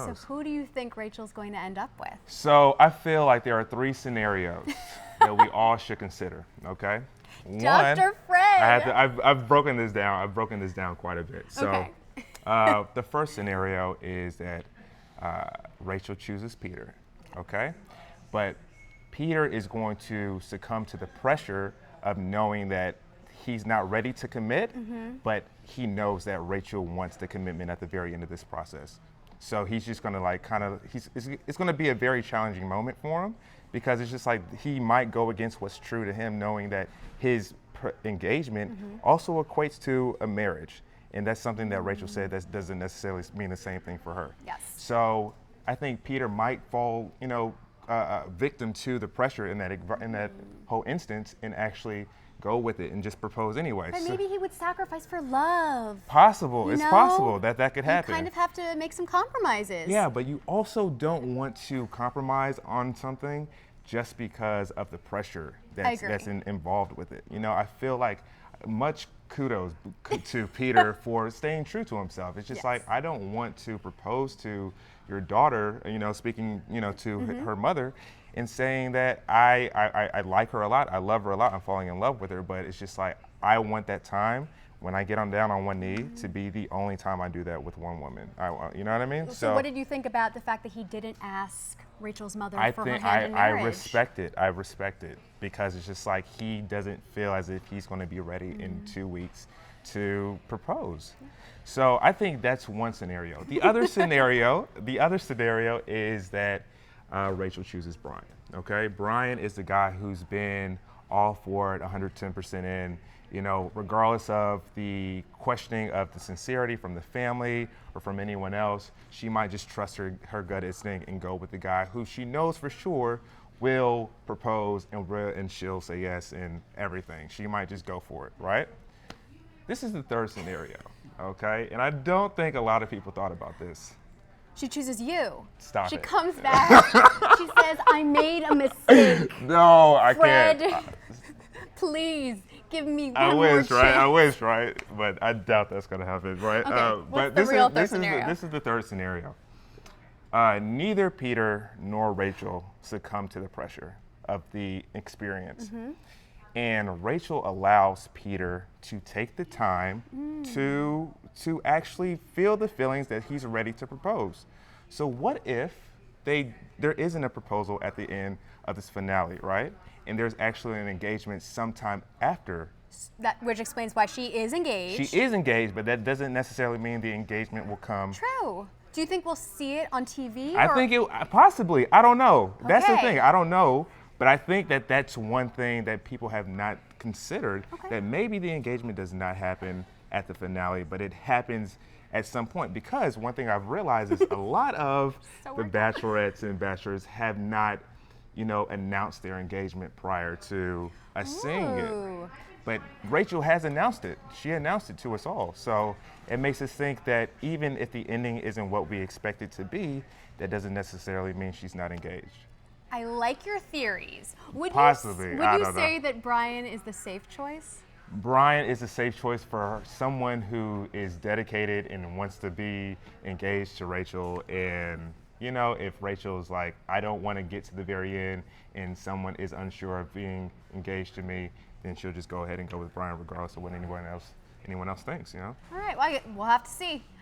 So who do you think Rachel's going to end up with? So I feel like there are three scenarios that we all should consider. Okay. Dr. Fred. I've broken this down. I've broken this down quite a bit. So Okay. the first scenario is that Rachel chooses Peter. Okay. But Peter is going to succumb to the pressure of knowing that he's not ready to commit, but he knows that Rachel wants the commitment at the very end of this process. So he's just gonna like it's gonna be a very challenging moment for him, because it's just like he might go against what's true to him, knowing that his engagement also equates to a marriage. And that's something that Rachel said that doesn't necessarily mean the same thing for her. Yes. So I think Peter might fall, victim to the pressure in that whole instance, and actually go with it and just propose anyway. But maybe he would sacrifice for love. Possible. You It's know? possible that could happen. You kind of have to make some compromises. Yeah, but you also don't want to compromise on something just because of the pressure that's involved with it. I feel like much kudos to Peter for staying true to himself. It's just like, I don't want to propose to your daughter, speaking, to her mother, and saying that I like her a lot, I love her a lot, I'm falling in love with her, but it's just like, I want that time when I get down on one knee to be the only time I do that with one woman. You know what I mean? So what did you think about the fact that he didn't ask Rachel's mother for her hand in marriage? I respect it, because it's just like, he doesn't feel as if he's going to be ready in 2 weeks to propose. So I think that's one scenario. The other scenario is that Rachel chooses Brian. Okay, Brian is the guy who's been all for it, 110% in. Regardless of the questioning of the sincerity from the family or from anyone else, she might just trust her gut instinct and go with the guy who she knows for sure will propose, and she'll say yes and everything. She might just go for it, right? This is the third scenario, okay? And I don't think a lot of people thought about this. She chooses you. Stop She it. comes back. She says, I made a mistake. No, I Fred, can't. Please give me one I more wish, right? chance. I wish, right? But I doubt that's gonna happen, right? Okay, what's but the real third scenario? This is the third scenario. Neither Peter nor Rachel succumb to the pressure of the experience. And Rachel allows Peter to take the time to actually feel the feelings that he's ready to propose. So what if there isn't a proposal at the end of this finale, right? And there's actually an engagement sometime after. Which explains why she is engaged. She is engaged, but that doesn't necessarily mean the engagement will come. True. Do you think we'll see it on TV? I think it possibly. I don't know. That's the Okay. thing. I don't know. But I think that that's one thing that people have not considered, Okay. that maybe the engagement does not happen at the finale, but it happens at some point. Because one thing I've realized is a lot of the bachelorettes and bachelors have not, announced their engagement prior to us seeing it. Ooh. But Rachel has announced it. She announced it to us all. So it makes us think that even if the ending isn't what we expect it to be, that doesn't necessarily mean she's not engaged. I like your theories. Would Possibly. you I don't know. say that Brian is the safe choice? Brian is a safe choice for someone who is dedicated and wants to be engaged to Rachel. And, if Rachel's like, I don't want to get to the very end and someone is unsure of being engaged to me, then she'll just go ahead and go with Brian regardless of what anyone else thinks, All right, well, we'll have to see.